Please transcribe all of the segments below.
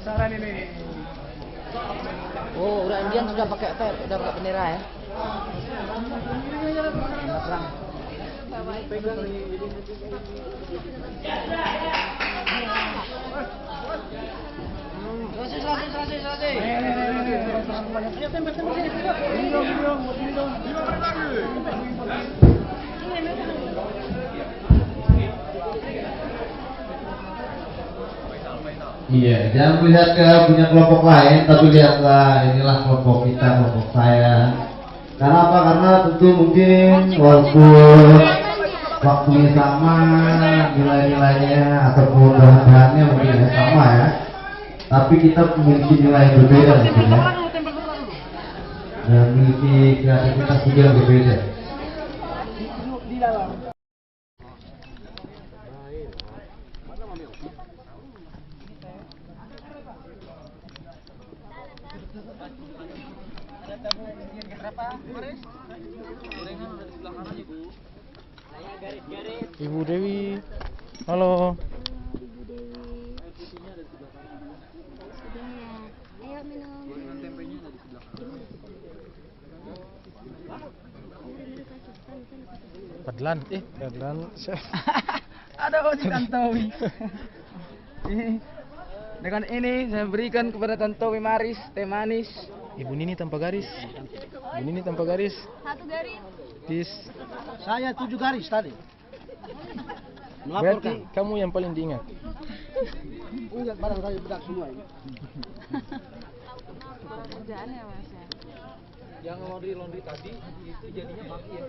sasaran ini. Oh, udah Indian sudah pakai apa? Udah pakai bendera ya? Perang. Selesai. Ayo tembak sini. Iya, jangan melihat ke punya kelompok lain, tapi lihatlah inilah kelompok kita, kelompok saya. Karena apa? Karena tentu mungkin walaupun waktunya sama, nilai-nilainya ataupun bahan-bahannya mungkin sama ya, tapi kita memiliki nilai yang berbeda mungkin ya, dan memiliki kreativitas juga yang berbeda. Ibu Dewi, halo. Ibu Dewi. Sudah ya. Ayo minum. Gorengan tempenya ada di sebelah kanan. Padlan, Padlan. Ada Oji Tantowi. Dengan ini saya berikan kepada Tantowi Maris teh manis. Ibu Nini tanpa garis. Ibu Nini tanpa garis. 1 garis. Tis. Saya 7 garis tadi. Berarti kamu yang paling diingat. Ingat barang saya bedak semua ini. Kerjaan ya Mas ya. Yang laundry tadi itu jadinya maki ya.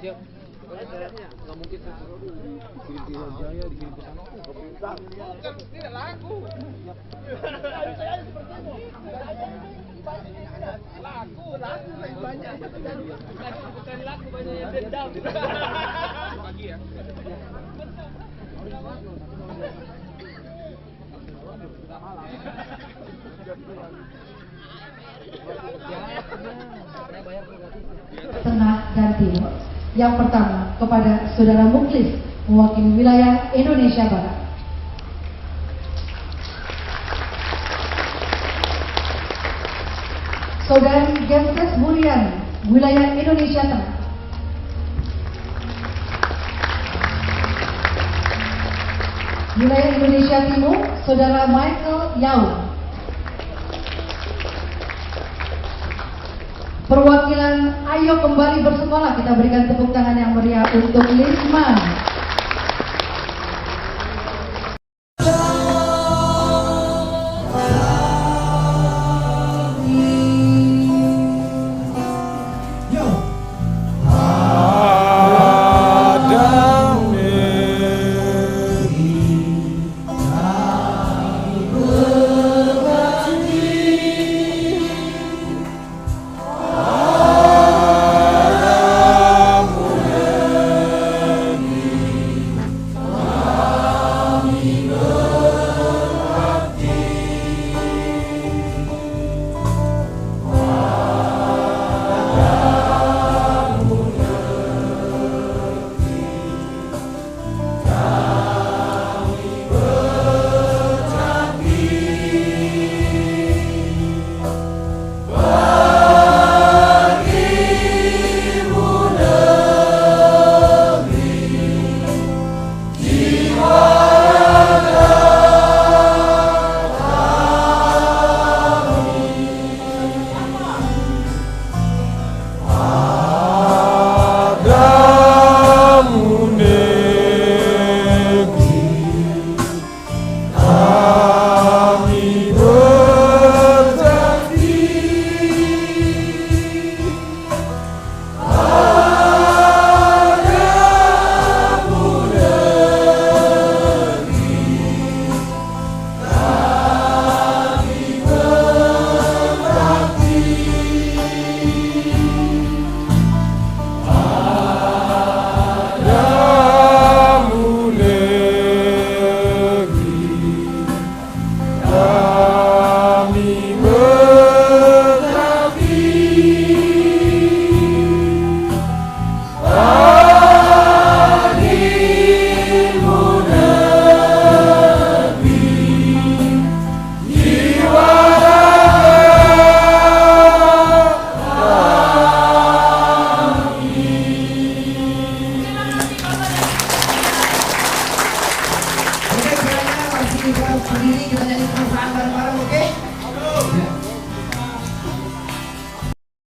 Siap. Nggak mungkin dikirim ke Jaya, dikirim ke sana. Bukan, tidak laku. Laku lebih banyak. Bukan laku banyak yang dendam. Pagi ya. Tengah dan Timur. Yang pertama kepada Saudara Muklis mewakili wilayah Indonesia Barat. Saudari Gemses Bulian, wilayah Indonesia Tengah. Wilayah Indonesia Timur, Saudara Michael Yau. Perwakilan Ayo Kembali Bersekolah, kita berikan tepuk tangan yang meriah untuk Lisman. berdiri kita jadi perusahaan bareng-bareng.